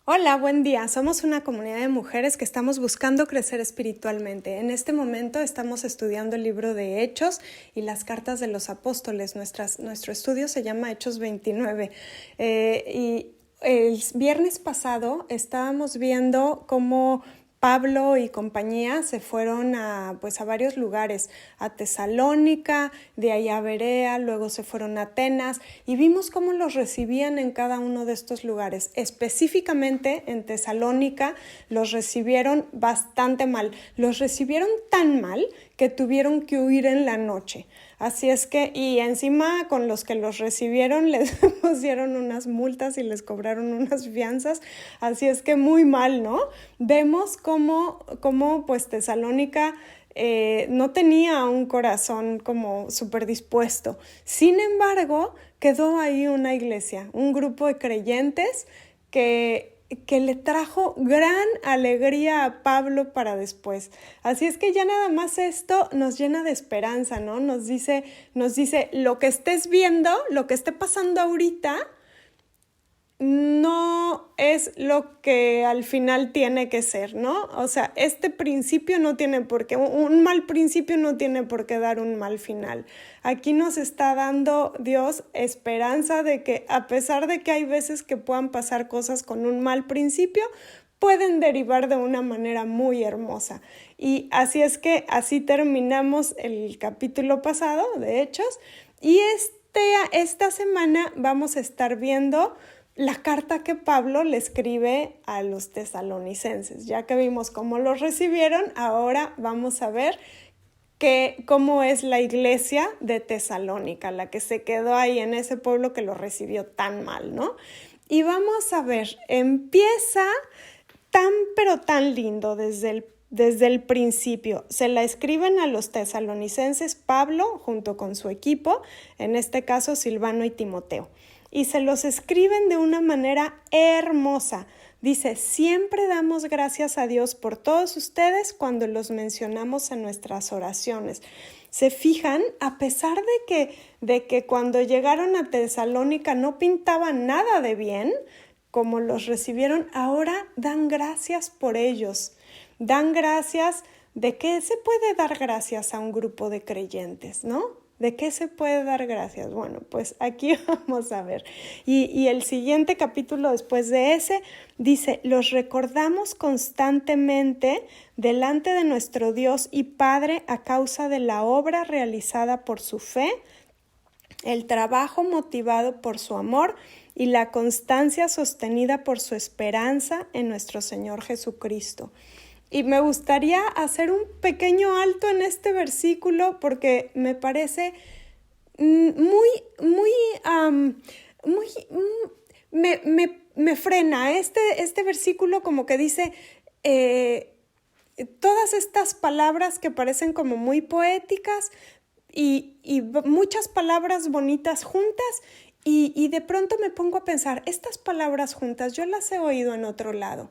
Hola, buen día. Somos una comunidad de mujeres que estamos buscando crecer espiritualmente. En este momento estamos estudiando el libro de Hechos y las cartas de los apóstoles. Nuestro estudio se llama Hechos 29. Y el viernes pasado estábamos viendo cómo Pablo y compañía se fueron a varios lugares, a Tesalónica, de ahí a Berea, luego se fueron a Atenas y vimos cómo los recibían en cada uno de estos lugares. Específicamente en Tesalónica los recibieron bastante mal, los recibieron tan mal que tuvieron que huir en la noche. Así es que, y encima con los que los recibieron les pusieron unas multas y les cobraron unas fianzas, así es que muy mal, ¿no? Vemos cómo pues Tesalónica no tenía un corazón como súper dispuesto. Sin embargo, quedó ahí una iglesia, un grupo de creyentes que le trajo gran alegría a Pablo para después. Así es que ya nada más esto nos llena de esperanza, ¿no? Nos dice, lo que estés viendo, lo que esté pasando ahorita, no es lo que al final tiene que ser, ¿no? O sea, este principio no tiene por qué, un mal principio no tiene por qué dar un mal final. Aquí nos está dando Dios esperanza de que a pesar de que hay veces que puedan pasar cosas con un mal principio, pueden derivar de una manera muy hermosa. Y así es que así terminamos el capítulo pasado de Hechos y esta semana vamos a estar viendo la carta que Pablo le escribe a los tesalonicenses. Ya que vimos cómo los recibieron, ahora vamos a ver cómo es la iglesia de Tesalónica, la que se quedó ahí en ese pueblo que lo recibió tan mal, ¿no? Y vamos a ver, empieza pero tan lindo desde el principio. Se la escriben a los tesalonicenses Pablo junto con su equipo, en este caso Silvano y Timoteo. Y se los escriben de una manera hermosa. Dice, siempre damos gracias a Dios por todos ustedes cuando los mencionamos en nuestras oraciones. ¿Se fijan? A pesar de que cuando llegaron a Tesalónica no pintaban nada de bien, como los recibieron, ahora dan gracias por ellos. Dan gracias. ¿De qué se puede dar gracias a un grupo de creyentes, no? ¿De qué se puede dar gracias? Bueno, pues aquí vamos a ver. Y el siguiente capítulo después de ese dice, los recordamos constantemente delante de nuestro Dios y Padre a causa de la obra realizada por su fe, el trabajo motivado por su amor y la constancia sostenida por su esperanza en nuestro Señor Jesucristo. Y me gustaría hacer un pequeño alto en este versículo porque me parece me frena. Este versículo como que dice todas estas palabras que parecen como muy poéticas y muchas palabras bonitas juntas y de pronto me pongo a pensar, estas palabras juntas yo las he oído en otro lado.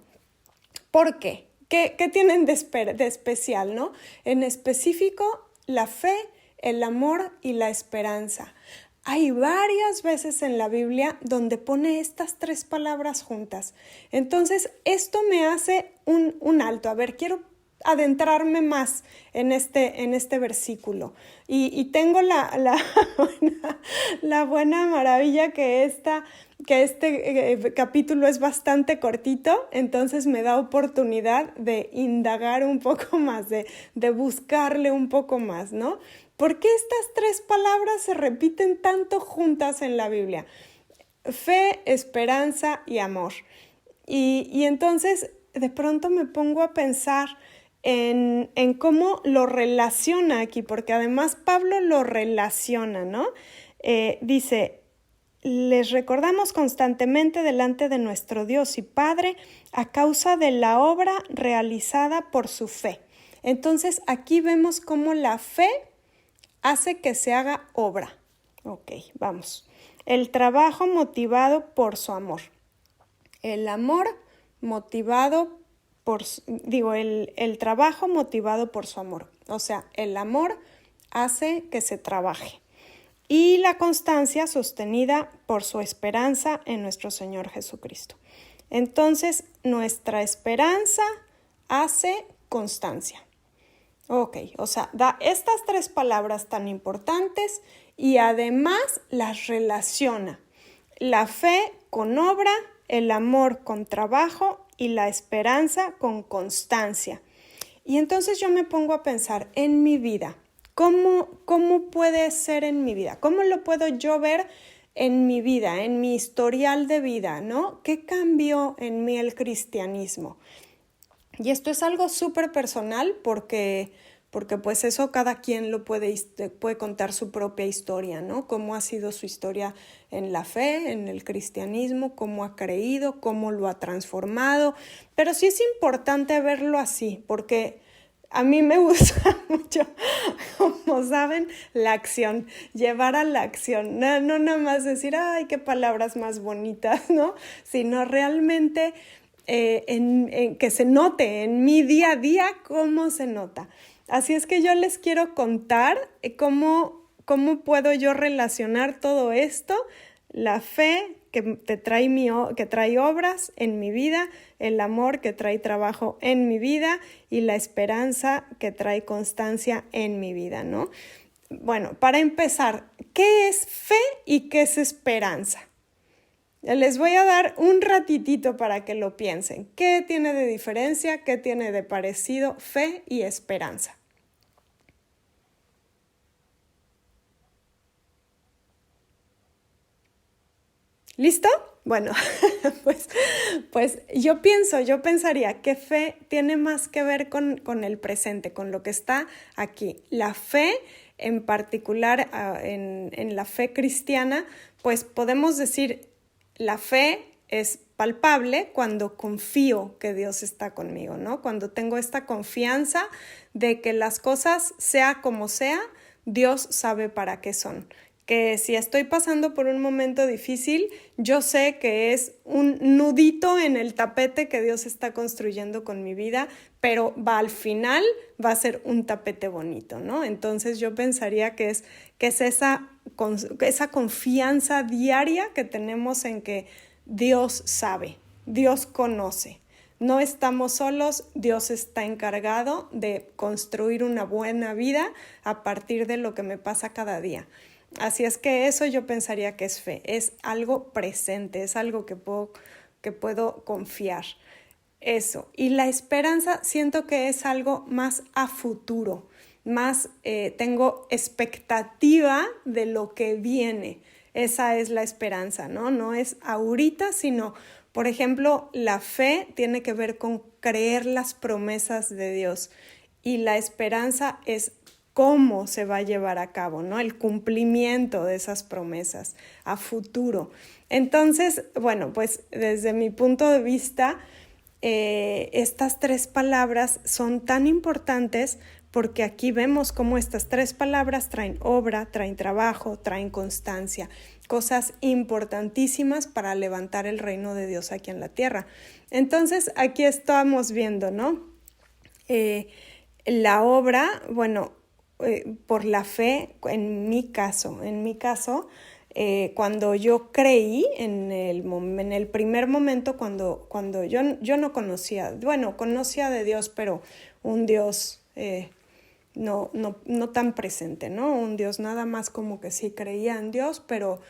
¿Por qué? ¿Qué tienen de especial, no? En específico, la fe, el amor y la esperanza. Hay varias veces en la Biblia donde pone estas tres palabras juntas. Entonces, esto me hace un alto. A ver, quiero adentrarme más en este versículo. Y tengo la buena maravilla que este capítulo es bastante cortito, entonces me da oportunidad de indagar un poco más, de buscarle un poco más, ¿no? ¿Por qué estas tres palabras se repiten tanto juntas en la Biblia? Fe, esperanza y amor. Y entonces de pronto me pongo a pensar en cómo lo relaciona aquí, porque además Pablo lo relaciona, ¿no? Dice, les recordamos constantemente delante de nuestro Dios y Padre a causa de la obra realizada por su fe. Entonces aquí vemos cómo la fe hace que se haga obra. Ok, vamos. El trabajo motivado por su amor. El amor motivado el trabajo motivado por su amor. O sea, el amor hace que se trabaje. Y la constancia sostenida por su esperanza en nuestro Señor Jesucristo. Entonces, nuestra esperanza hace constancia. Ok, o sea, da estas 3 palabras tan importantes y además las relaciona. La fe con obra, el amor con trabajo y la esperanza con constancia. Y entonces yo me pongo a pensar en mi vida. ¿Cómo puede ser en mi vida? ¿Cómo lo puedo yo ver en mi vida, en mi historial de vida, ¿no? ¿Qué cambió en mí el cristianismo? Y esto es algo súper personal porque pues eso cada quien lo puede contar su propia historia, ¿no? Cómo ha sido su historia en la fe, en el cristianismo, cómo ha creído, cómo lo ha transformado. Pero sí es importante verlo así, porque a mí me gusta mucho, como saben, la acción, llevar a la acción. No nada más decir, ay, qué palabras más bonitas, ¿no? Sino realmente que se note en mi día a día cómo se nota. Así es que yo les quiero contar cómo puedo yo relacionar todo esto, la fe que trae obras en mi vida, el amor que trae trabajo en mi vida y la esperanza que trae constancia en mi vida, ¿no? Bueno, para empezar, ¿qué es fe y qué es esperanza? Les voy a dar un ratitito para que lo piensen. ¿Qué tiene de diferencia? ¿Qué tiene de parecido fe y esperanza? ¿Listo? Bueno, pues yo pensaría que fe tiene más que ver con el presente, con lo que está aquí. La fe, en particular en la fe cristiana, pues podemos decir, la fe es palpable cuando confío que Dios está conmigo, ¿no? Cuando tengo esta confianza de que las cosas, sea como sea, Dios sabe para qué son. Que si estoy pasando por un momento difícil, yo sé que es un nudito en el tapete que Dios está construyendo con mi vida, pero al final va a ser un tapete bonito, ¿no? Entonces yo pensaría que es esa confianza diaria que tenemos en que Dios sabe, Dios conoce. No estamos solos, Dios está encargado de construir una buena vida a partir de lo que me pasa cada día. Así es que eso yo pensaría que es fe, es algo presente, es algo que puedo confiar. Eso. Y la esperanza siento que es algo más a futuro, más tengo expectativa de lo que viene. Esa es la esperanza, ¿no? No es ahorita, sino, por ejemplo, la fe tiene que ver con creer las promesas de Dios y la esperanza es cómo se va a llevar a cabo, ¿no? El cumplimiento de esas promesas a futuro. Entonces, bueno, pues desde mi punto de vista, estas 3 palabras son tan importantes porque aquí vemos cómo estas 3 palabras traen obra, traen trabajo, traen constancia, cosas importantísimas para levantar el reino de Dios aquí en la tierra. Entonces, aquí estamos viendo, ¿no? La obra, bueno, por la fe, en mi caso, cuando yo creí en el primer momento, cuando yo no conocía de Dios, pero un Dios no tan presente, ¿no? Un Dios nada más como que sí creía en Dios, pero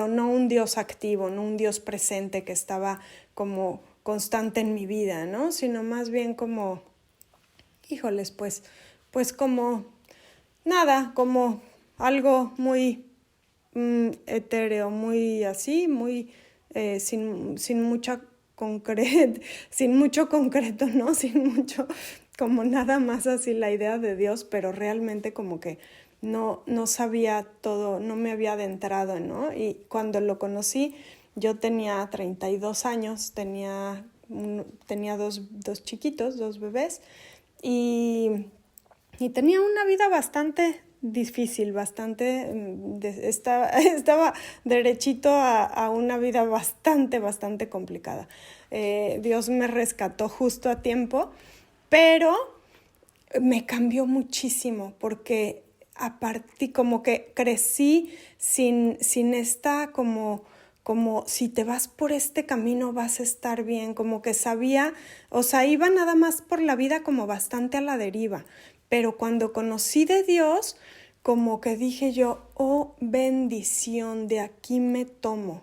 no un Dios activo, no un Dios presente que estaba como constante en mi vida, ¿no? Sino más bien como, híjoles, pues como nada, como algo muy etéreo, muy así, muy sin mucho concreto, ¿no? Sin mucho, como nada más así la idea de Dios, pero realmente como que no sabía todo, no me había adentrado, ¿no? Y cuando lo conocí, yo tenía 32 años, tenía dos chiquitos, 2 bebés, y tenía una vida bastante difícil, estaba derechito a una vida bastante complicada. Dios me rescató justo a tiempo, pero me cambió muchísimo porque como que crecí sin esta como como si te vas por este camino vas a estar bien, como que sabía, o sea, iba nada más por la vida como bastante a la deriva, pero cuando conocí de Dios, como que dije yo, oh bendición, de aquí me tomo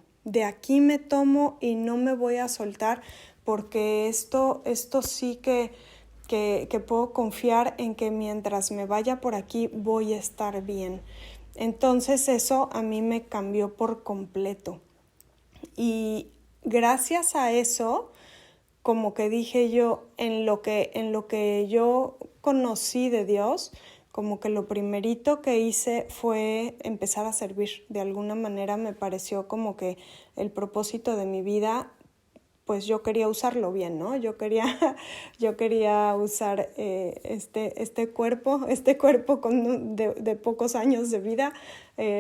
y no me voy a soltar porque esto sí que puedo confiar en que mientras me vaya por aquí voy a estar bien. Entonces eso a mí me cambió por completo. Y gracias a eso, como que dije yo, en lo que yo conocí de Dios, como que lo primerito que hice fue empezar a servir. De alguna manera me pareció como que el propósito de mi vida, pues yo quería usarlo bien, ¿no? Yo quería usar este cuerpo de pocos años de vida,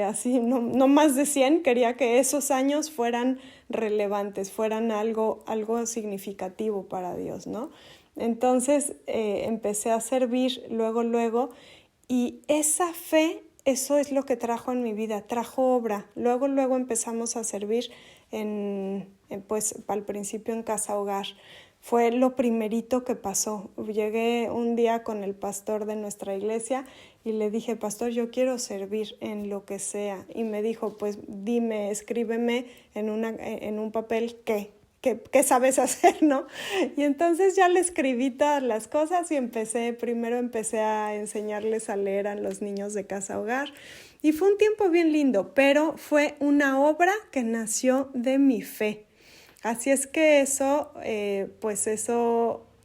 así no más de 100, quería que esos años fueran relevantes, fueran algo significativo para Dios, ¿no? Entonces empecé a servir luego, y esa fe, eso es lo que trajo en mi vida, trajo obra. Luego empezamos a servir pues al principio en Casa Hogar. Fue lo primerito que pasó. Llegué un día con el pastor de nuestra iglesia y le dije, pastor, yo quiero servir en lo que sea. Y me dijo, pues dime, escríbeme en un papel qué sabes hacer, ¿no? Y entonces ya le escribí todas las cosas y primero empecé a enseñarles a leer a los niños de Casa Hogar. Y fue un tiempo bien lindo, pero fue una obra que nació de mi fe. Así es que eso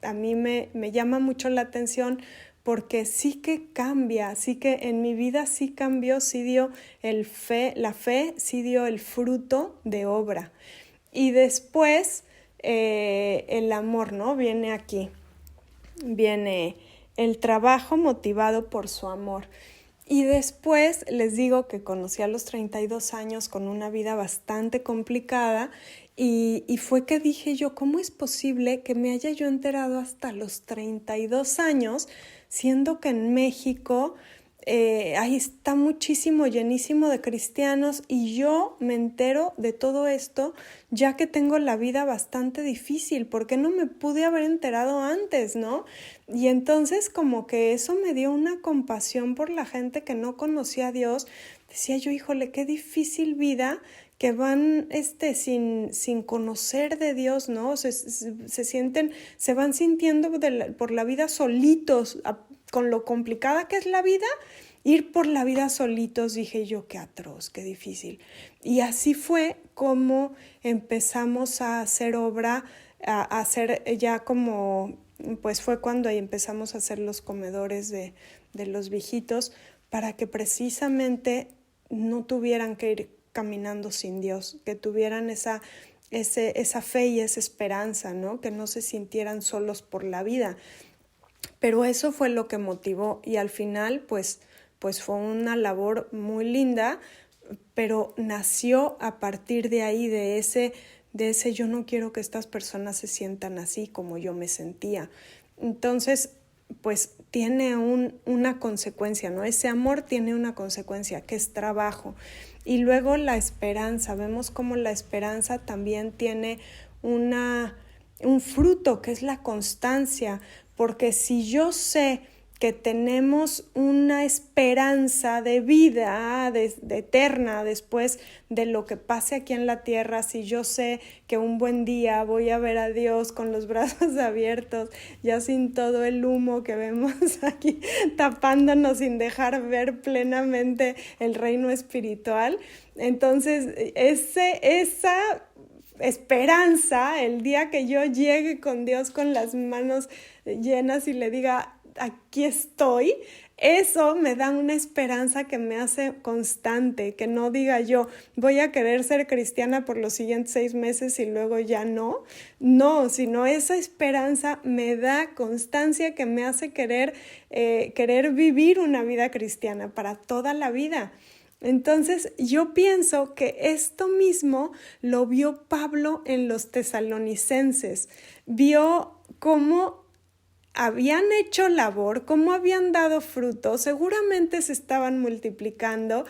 a mí me llama mucho la atención porque sí que cambia, sí que en mi vida sí cambió, sí dio la fe sí dio el fruto de obra. Y después el amor, ¿no? Viene aquí, viene el trabajo motivado por su amor. Y después les digo que conocí a los 32 años con una vida bastante complicada y fue que dije yo, ¿cómo es posible que me haya yo enterado hasta los 32 años, siendo que en México ahí está llenísimo de cristianos y yo me entero de todo esto ya que tengo la vida bastante difícil? ¿Por qué no me pude haber enterado antes, no? Y entonces como que eso me dio una compasión por la gente que no conocía a Dios. Decía yo, híjole, qué difícil vida que van sin conocer de Dios, ¿no? Se van sintiendo por la vida solitos, con lo complicada que es la vida, ir por la vida solitos. Dije yo, qué atroz, qué difícil. Y así fue como empezamos a hacer obra, a hacer ya como, pues fue cuando ahí empezamos a hacer los comedores de los viejitos, para que precisamente no tuvieran que ir caminando sin Dios, que tuvieran esa fe y esa esperanza, ¿no? Que no se sintieran solos por la vida. Pero eso fue lo que motivó y al final pues fue una labor muy linda, pero nació a partir de ahí, de ese yo no quiero que estas personas se sientan así como yo me sentía. Entonces, pues tiene una consecuencia, ¿no? Ese amor tiene una consecuencia, que es trabajo. Y luego la esperanza, vemos como la esperanza también tiene un fruto, que es la constancia, porque si yo sé que tenemos una esperanza de vida de eterna después de lo que pase aquí en la tierra, si yo sé que un buen día voy a ver a Dios con los brazos abiertos, ya sin todo el humo que vemos aquí tapándonos, sin dejar ver plenamente el reino espiritual, entonces esa esperanza, el día que yo llegue con Dios con las manos llenas y le diga, aquí estoy, eso me da una esperanza que me hace constante, que no diga yo, voy a querer ser cristiana por los siguientes 6 meses y luego ya no, sino esa esperanza me da constancia que me hace querer vivir una vida cristiana para toda la vida. Entonces yo pienso que esto mismo lo vio Pablo en los tesalonicenses, vio cómo habían hecho labor, cómo habían dado fruto, seguramente se estaban multiplicando,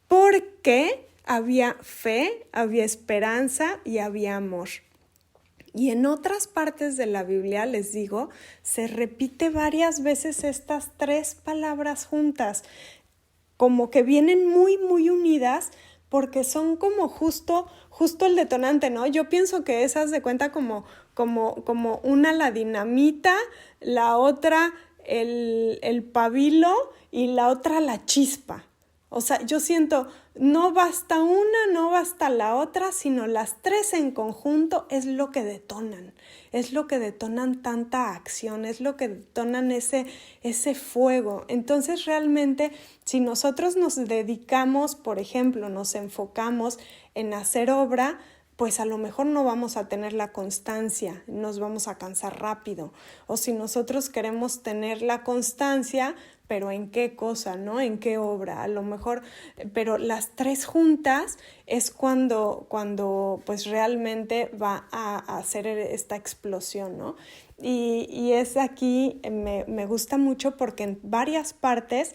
porque había fe, había esperanza y había amor. Y en otras partes de la Biblia, les digo, se repite varias veces estas tres palabras juntas, como que vienen muy, muy unidas, porque son como justo el detonante, ¿no? Yo pienso que esas de cuenta como una la dinamita, la otra el pabilo y la otra la chispa. O sea, yo siento, no basta una, no basta la otra, sino las tres en conjunto es lo que detonan tanta acción, es lo que detonan ese fuego. Entonces, realmente, si nosotros nos dedicamos, por ejemplo, nos enfocamos en hacer obra, pues a lo mejor no vamos a tener la constancia, nos vamos a cansar rápido. O si nosotros queremos tener la constancia, pero ¿en qué cosa, no? ¿En qué obra? A lo mejor, pero las tres juntas es cuando pues realmente va a hacer esta explosión, ¿no? Y es aquí, me gusta mucho porque en varias partes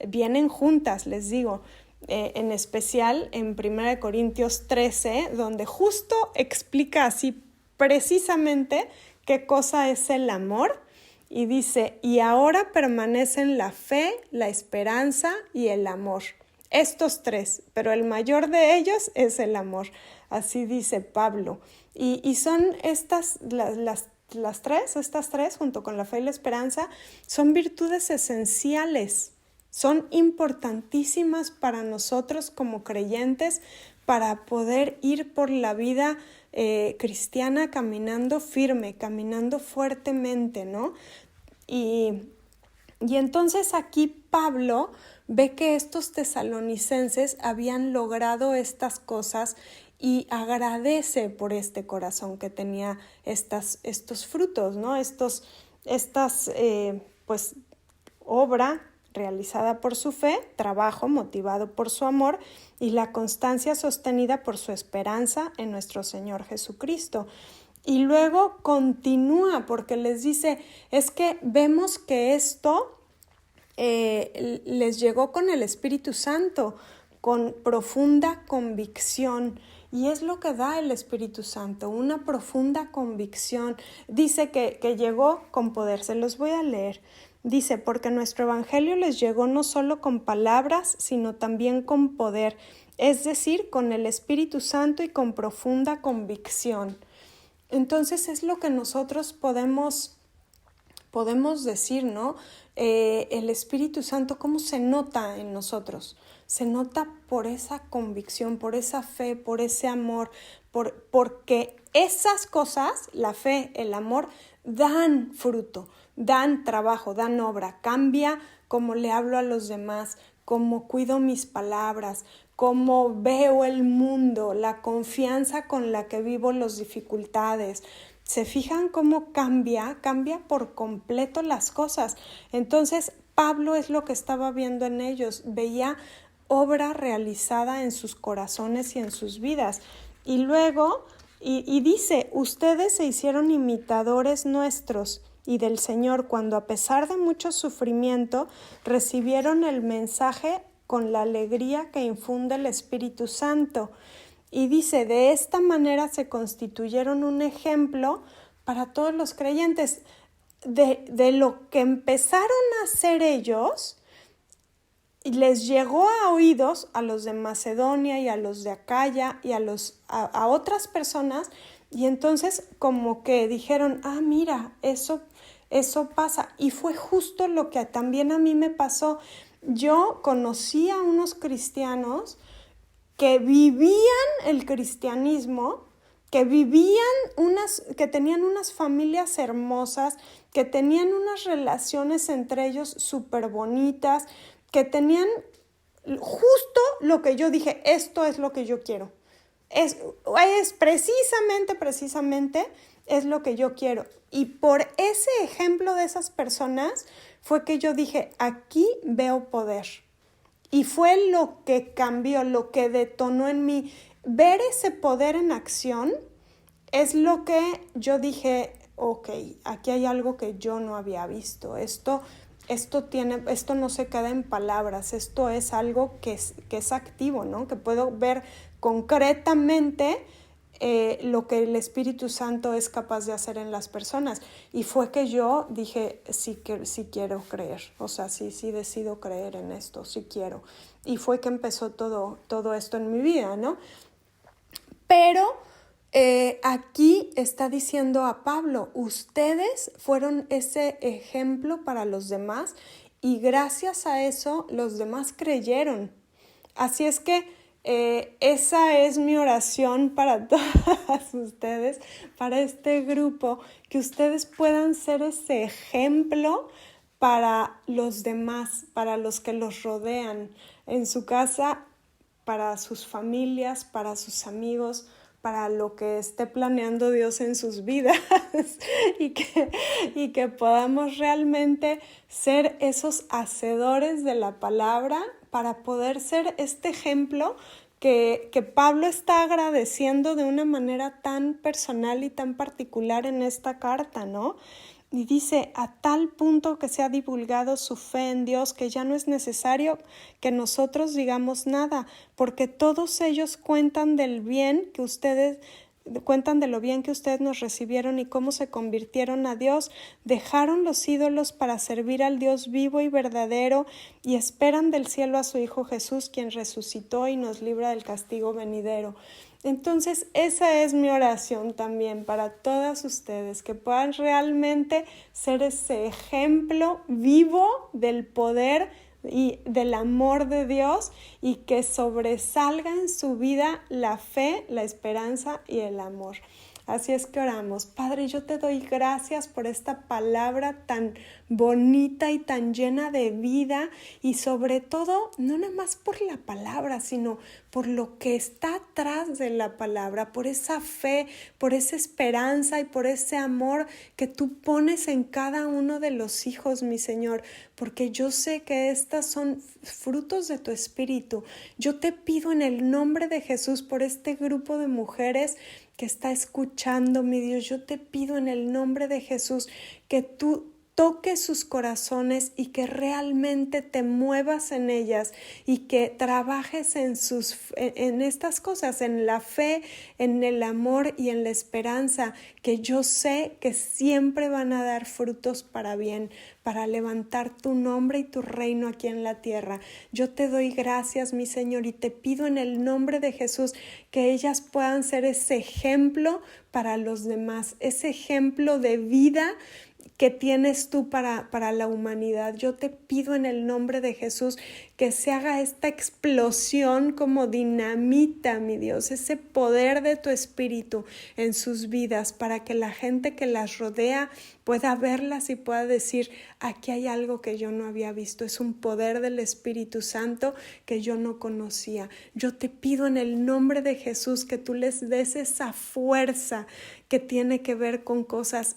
vienen juntas, les digo, en especial en 1 Corintios 13, donde justo explica así precisamente qué cosa es el amor. Y dice, y ahora permanecen la fe, la esperanza y el amor. Estos tres, pero el mayor de ellos es el amor. Así dice Pablo. Y son estas, estas tres, junto con la fe y la esperanza, son virtudes esenciales. Son importantísimas para nosotros como creyentes para poder ir por la vida cristiana caminando firme, caminando fuertemente, ¿no? Y entonces aquí Pablo ve que estos tesalonicenses habían logrado estas cosas y agradece por este corazón que tenía estos frutos, ¿no? Pues obra realizada por su fe, trabajo motivado por su amor y la constancia sostenida por su esperanza en nuestro Señor Jesucristo. Y luego continúa porque les dice, es que vemos que esto les llegó con el Espíritu Santo, con profunda convicción. Y es lo que da el Espíritu Santo, una profunda convicción. Dice que llegó con poder, se los voy a leer. Dice, porque nuestro evangelio les llegó no solo con palabras, sino también con poder, es decir, con el Espíritu Santo y con profunda convicción. Entonces es lo que nosotros podemos decir, ¿no? El Espíritu Santo, ¿cómo se nota en nosotros? Se nota por esa convicción, por esa fe, por ese amor, porque esas cosas, la fe, el amor, dan fruto, dan trabajo, dan obra, cambia cómo le hablo a los demás, cómo cuido mis palabras, cómo veo el mundo, la confianza con la que vivo las dificultades. ¿Se fijan cómo cambia por completo las cosas? Entonces, Pablo es lo que estaba viendo en ellos, veía obra realizada en sus corazones y en sus vidas. Y luego, y dice, ustedes se hicieron imitadores nuestros y del Señor cuando a pesar de mucho sufrimiento recibieron el mensaje con la alegría que infunde el Espíritu Santo. Y dice, de esta manera se constituyeron un ejemplo para todos los creyentes de lo que empezaron a hacer ellos. Y les llegó a oídos a los de Macedonia y a los de Acaya y a otras personas, y entonces como que dijeron, mira, eso pasa. Y fue justo lo que también a mí me pasó. Yo conocí a unos cristianos que vivían el cristianismo, que tenían unas familias hermosas, que tenían unas relaciones entre ellos súper bonitas, que tenían justo lo que yo dije, esto es lo que yo quiero. Es precisamente es lo que yo quiero. Y por ese ejemplo de esas personas fue que yo dije, aquí veo poder. Y fue lo que cambió, lo que detonó en mí. Ver ese poder en acción es lo que yo dije, ok, aquí hay algo que yo no había visto. Esto esto no se queda en palabras, esto es algo que es activo, ¿no? Que puedo ver concretamente lo que el Espíritu Santo es capaz de hacer en las personas. Y fue que yo dije, sí quiero creer, o sea, sí decido creer en esto, sí quiero. Y fue que empezó todo esto en mi vida, ¿no? Pero aquí está diciendo a Pablo, ustedes fueron ese ejemplo para los demás y gracias a eso los demás creyeron. Así es que esa es mi oración para todas ustedes, para este grupo, que ustedes puedan ser ese ejemplo para los demás, para los que los rodean, en su casa, para sus familias, para sus amigos, para lo que esté planeando Dios en sus vidas y que podamos realmente ser esos hacedores de la palabra para poder ser este ejemplo que Pablo está agradeciendo de una manera tan personal y tan particular en esta carta, ¿no? Y dice, a tal punto que se ha divulgado su fe en Dios que ya no es necesario que nosotros digamos nada, porque todos ellos cuentan de lo bien que ustedes nos recibieron y cómo se convirtieron a Dios, dejaron los ídolos para servir al Dios vivo y verdadero y esperan del cielo a su Hijo Jesús, quien resucitó y nos libra del castigo venidero. Entonces, esa es mi oración también para todas ustedes, que puedan realmente ser ese ejemplo vivo del poder y del amor de Dios y que sobresalga en su vida la fe, la esperanza y el amor. Así es que oramos. Padre, yo te doy gracias por esta palabra tan bonita y tan llena de vida y sobre todo, no nada más por la palabra, sino por lo que está atrás de la palabra, por esa fe, por esa esperanza y por ese amor que tú pones en cada uno de los hijos, mi Señor, porque yo sé que estas son frutos de tu Espíritu. Yo te pido en el nombre de Jesús por este grupo de mujeres que está escuchando, mi Dios, yo te pido en el nombre de Jesús que tú toques sus corazones y que realmente te muevas en ellas y que trabajes en estas cosas, en la fe, en el amor y en la esperanza, que yo sé que siempre van a dar frutos para bien, para levantar tu nombre y tu reino aquí en la tierra. Yo te doy gracias, mi Señor, y te pido en el nombre de Jesús que ellas puedan ser ese ejemplo para los demás, ese ejemplo de vida que tienes tú para la humanidad. Yo te pido en el nombre de Jesús que se haga esta explosión como dinamita, mi Dios, ese poder de tu Espíritu en sus vidas para que la gente que las rodea pueda verlas y pueda decir, aquí hay algo que yo no había visto, es un poder del Espíritu Santo que yo no conocía. Yo te pido en el nombre de Jesús que tú les des esa fuerza que tiene que ver con cosas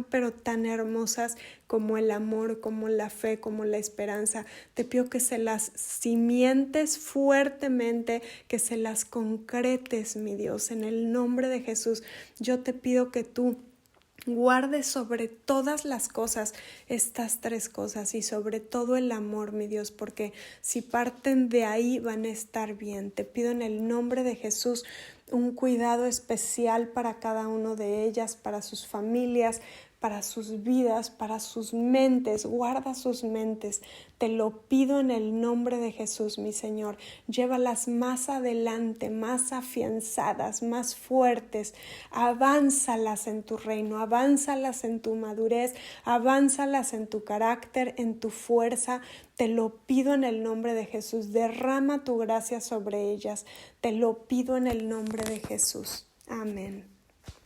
pero tan hermosas como el amor, como la fe, como la esperanza. Te pido que se las cimientes fuertemente, que se las concretes, mi Dios, en el nombre de Jesús. Yo te pido que tú guardes sobre todas las cosas estas tres cosas y sobre todo el amor, mi Dios, porque si parten de ahí van a estar bien. Te pido en el nombre de Jesús un cuidado especial para cada uno de ellas, para sus familias, para sus vidas, para sus mentes. Guarda sus mentes. Te lo pido en el nombre de Jesús, mi Señor. Llévalas más adelante, más afianzadas, más fuertes. Avánzalas en tu reino, avánzalas en tu madurez, avánzalas en tu carácter, en tu fuerza. Te lo pido en el nombre de Jesús. Derrama tu gracia sobre ellas. Te lo pido en el nombre de Jesús. Amén.